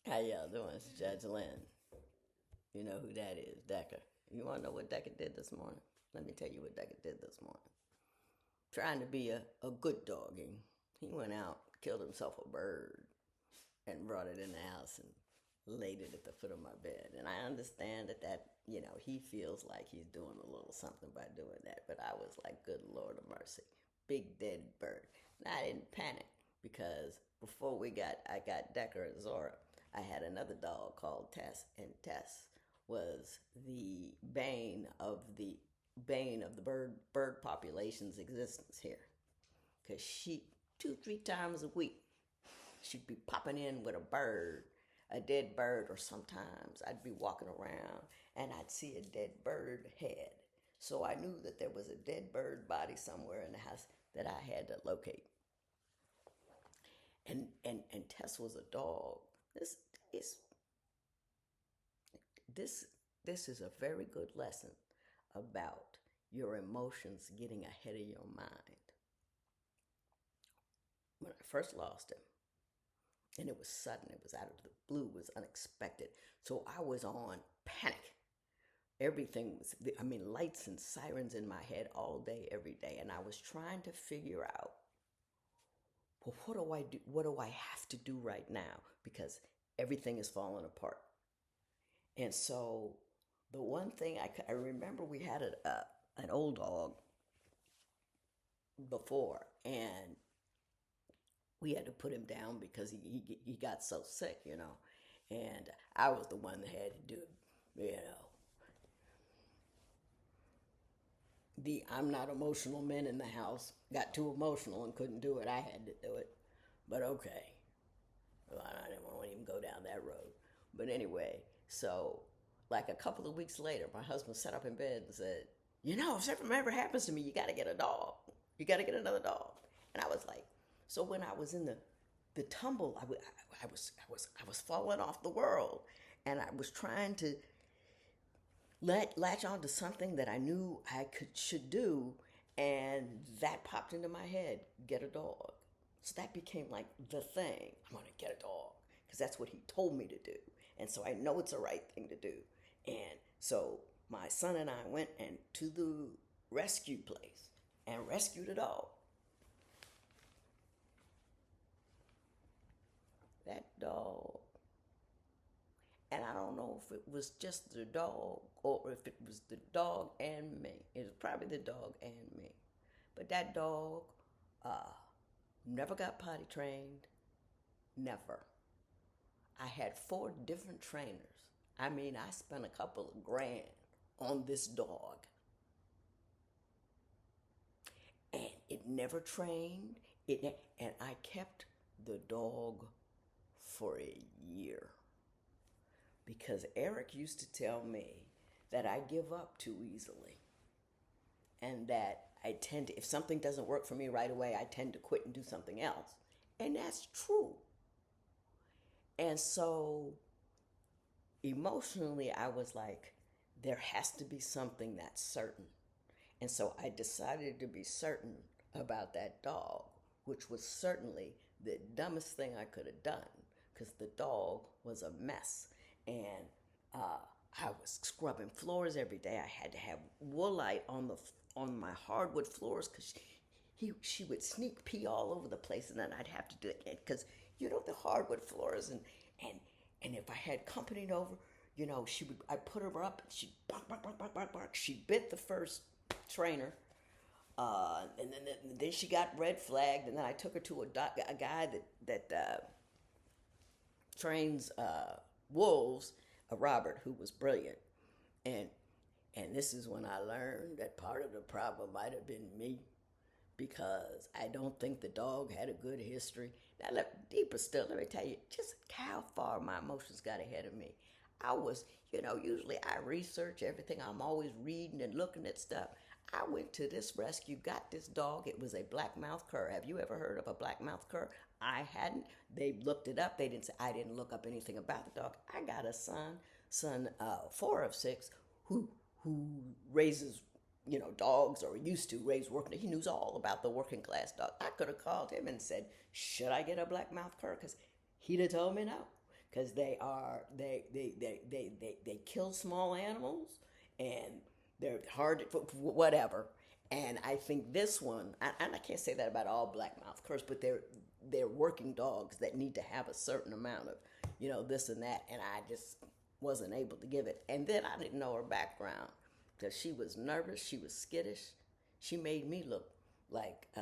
How y'all doing? It's Judge Lynn. You know who that is, Deca. You want to know what Deca did this morning? Let me tell you what Deca did this morning. Trying to be a good doggy. He went out, killed himself a bird, and brought it in the house and laid it at the foot of my bed. And I understand that he feels like he's doing a little something by doing that. But I was like, good Lord of mercy. Big dead bird. And I didn't panic because before I got Decker and Zora, I had another dog called Tess, and Tess was the bane of the bird population's existence here, because she 2-3 times a week she'd be popping in with a dead bird, or sometimes I'd be walking around and I'd see a dead bird head. So I knew that there was a dead bird body somewhere in the house that I had to locate. And Tess was a dog. This is a very good lesson about your emotions getting ahead of your mind. When I first lost him, and it was sudden, it was out of the blue, it was unexpected. So I was on panic. Everything was, lights and sirens in my head all day, every day. And I was trying to figure out, well, what do I do? What do I have to do right now? Because everything is falling apart. And so the one thing I remember, we had an old dog before, and we had to put him down because he got so sick, and I was the one that had to do the I'm not emotional men in the house got too emotional and couldn't do it. I had to do it. But okay. Well, I didn't want to even go down that road. But anyway, so like a couple of weeks later, my husband sat up in bed and said, if something ever happens to me, you got to get a dog. You got to get another dog. And I was like, so when I was in the tumble, I was falling off the world, and I was trying to latch on to something that I knew should do, and that popped into my head: get a dog. So that became like the thing. I'm gonna get a dog because that's what he told me to do, and so I know it's the right thing to do. And so my son and I went to the rescue place and rescued a dog. That dog, and I don't know if it was just the dog or if it was the dog and me. It was probably the dog and me. But that dog never got potty trained. Never. I had 4 different trainers. I spent a couple of grand on this dog. And it never trained. And I kept the dog for a year. Because Eric used to tell me that I give up too easily, and that I tend to, if something doesn't work for me right away, I tend to quit and do something else. And that's true. And so emotionally, I was like, there has to be something that's certain. And so I decided to be certain about that dog, which was certainly the dumbest thing I could have done, because the dog was a mess. And I was scrubbing floors every day. I had to have Woolite on my hardwood floors because she would sneak pee all over the place, and then I'd have to do it because the hardwood floors, and if I had company over, I put her up and she'd bark bark bark bark bark bark. She bit the first trainer. And then she got red flagged, and then I took her to a guy that trains wolves, a Robert, who was brilliant. And this is when I learned that part of the problem might have been me, because I don't think the dog had a good history. Now, deeper still, let me tell you just how far my emotions got ahead of me. I was, usually I research everything. I'm always reading and looking at stuff. I went to this rescue, got this dog. It was a black-mouthed cur. Have you ever heard of a black-mouthed cur? I hadn't. They looked it up. They didn't say. I didn't look up anything about the dog. I got a son 4 of 6, who raises dogs, or used to raise working. He knew all about the working class dog. I could have called him and said, should I get a black-mouthed cur? Because he'd have told me no. because they kill small animals, and they're hard to, whatever. And I think this one, and I can't say that about all blackmouth curs, but they're working dogs that need to have a certain amount of, this and that, and I just wasn't able to give it. And then I didn't know her background because she was nervous, she was skittish, she made me look like I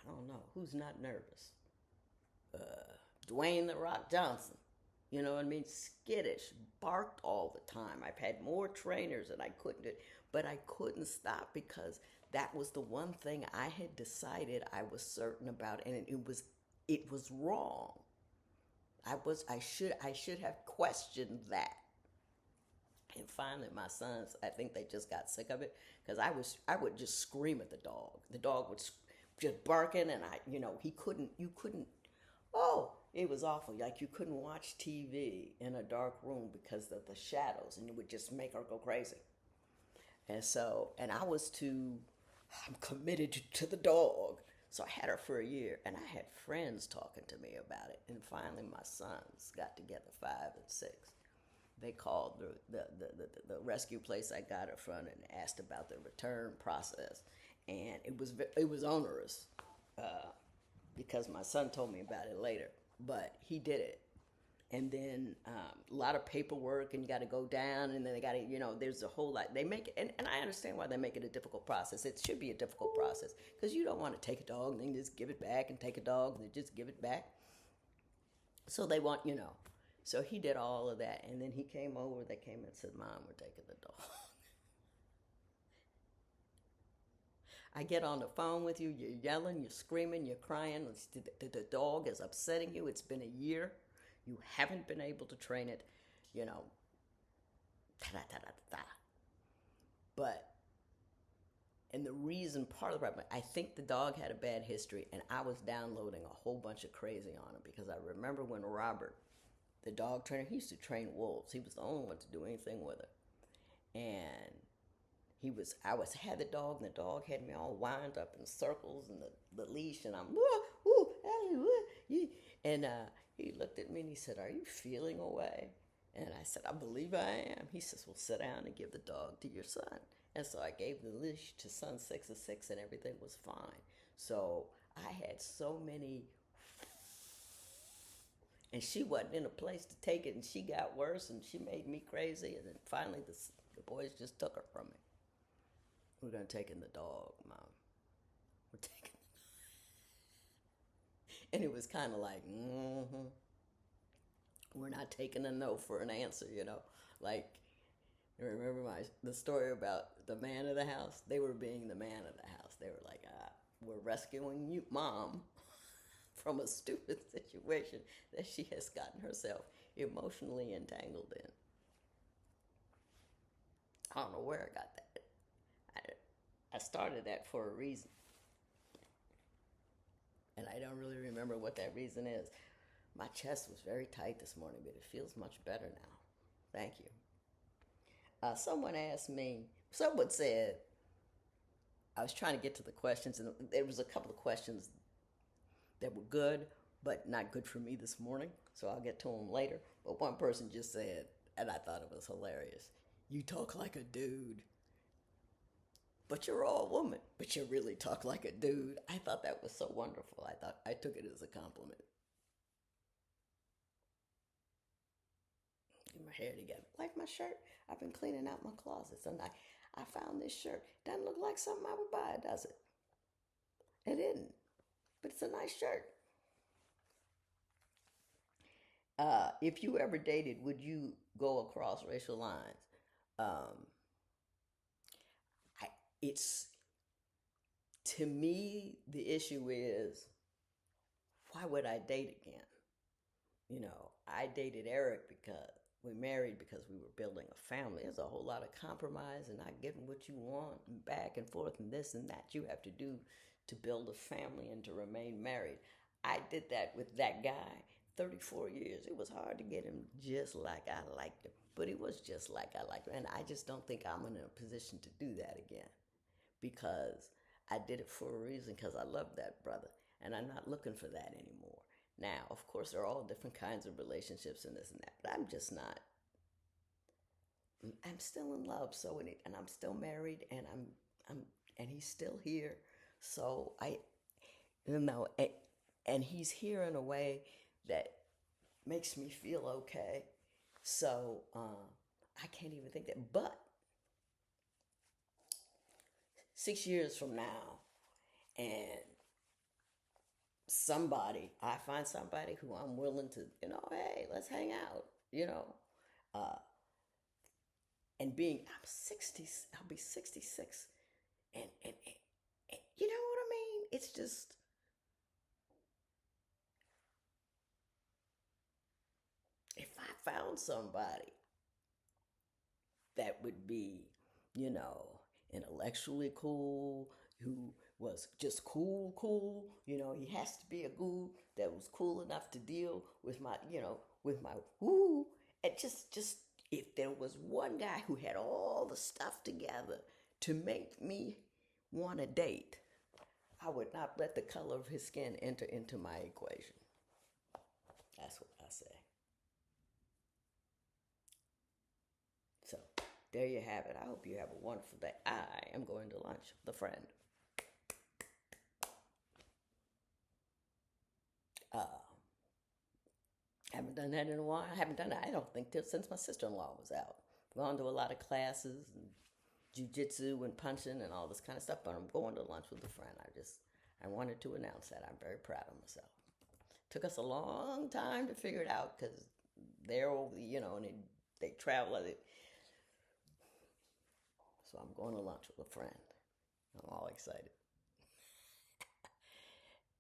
don't know who's not nervous. Dwayne the Rock Johnson. You know what I mean? Skittish, barked all the time. I've had more trainers and I couldn't do it, but I couldn't stop because that was the one thing I had decided I was certain about, and it was wrong. I should have questioned that. And finally, my sons, I think they just got sick of it because I would just scream at the dog. The dog would just barking, and you couldn't. Oh, it was awful. Like you couldn't watch TV in a dark room because of the shadows, and it would just make her go crazy. And I was I'm committed to the dog. So I had her for a year, and I had friends talking to me about it. And finally, my sons got together, 5 and 6. They called the rescue place I got her from and asked about the return process, and it was onerous because my son told me about it later, but he did it. And then a lot of paperwork, and you got to go down, and then they got to, there's a whole lot. They make it, and I understand why they make it a difficult process. It should be a difficult process because you don't want to take a dog and then just give it back, and take a dog and then just give it back. So they want, So he did all of that, and then he came over. They came and said, "Mom, we're taking the dog." I get on the phone with you. You're yelling, you're screaming, you're crying. The dog is upsetting you. It's been a year. You haven't been able to train it, ta-da-ta-da-ta-da. But, and the reason, part of the problem, I think the dog had a bad history, and I was downloading a whole bunch of crazy on him because I remember when Robert, the dog trainer, he used to train wolves. He was the only one to do anything with her. And had the dog, and the dog had me all wound up in circles and the leash, and I'm, and he looked at me and he said, "Are you feeling away?" And I said, "I believe I am." He says, "Well, sit down and give the dog to your son." And so I gave the leash to son 6 of 6, and everything was fine. So I had so many, and she wasn't in a place to take it, and she got worse, and she made me crazy. And then finally, the boys just took her from me. "We're going to take in the dog, Mom. We're taking." And it was kind of like, we're not taking a no for an answer, Like, remember the story about the man of the house? They were being the man of the house. They were like, "We're rescuing you, Mom, from a stupid situation that she has gotten herself emotionally entangled in." I don't know where I got that. I started that for a reason. And I don't really remember what that reason is. My chest was very tight this morning, but it feels much better now. Thank you. Someone said, I was trying to get to the questions, and there was a couple of questions that were good, but not good for me this morning, so I'll get to them later. But one person just said, and I thought it was hilarious, "You talk like a dude, but you're all woman, but you really talk like a dude." I thought that was so wonderful. I took it as a compliment. Get my hair together. Like my shirt, I've been cleaning out my closets, and I found this shirt. Doesn't look like something I would buy, does it? It didn't, but it's a nice shirt. If you ever dated, would you go across racial lines? Um, it's To me, the issue is, why would I date again? I dated Eric because we married because we were building a family. There's a whole lot of compromise and not getting what you want, and back and forth, and this and that you have to do to build a family and to remain married. I did that with that guy 34 years. It was hard to get him just like I liked him, but he was just like I liked him. And I just don't think I'm in a position to do that again, because I did it for a reason, because I love that brother, and I'm not looking for that anymore. Now, of course, there are all different kinds of relationships and this and that, but I'm just not. I'm still in love, so and I'm still married, and and he's still here, so you know, and he's here in a way that makes me feel okay. So I can't even think that. But 6 years from now, and I find somebody who I'm willing to, hey, let's hang out, uh, and I'm 60, I'll be 66, and you know what I mean? It's just, if I found somebody that would be, intellectually cool, who was just cool. He has to be a goo that was cool enough to deal with my woo. And just if there was one guy who had all the stuff together to make me want to date, I would not let the color of his skin enter into my equation. That's what I say. So there you have it. I hope you have a wonderful day. I am going to lunch with a friend. Haven't done that in a while. I haven't done that, I don't think, since my sister-in-law was out. Gone to a lot of classes and jiu-jitsu and punching and all this kind of stuff, but I'm going to lunch with a friend. I wanted to announce that. I'm very proud of myself. Took us a long time to figure it out because they're over, and they travel. So I'm going to lunch with a friend. I'm all excited.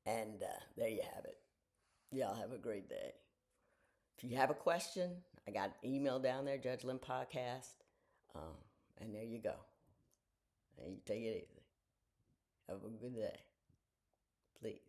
And there you have it. Y'all have a great day. If you have a question, I got an email down there, Judge Lynn Podcast. And there you go. And you take it easy. Have a good day. Please.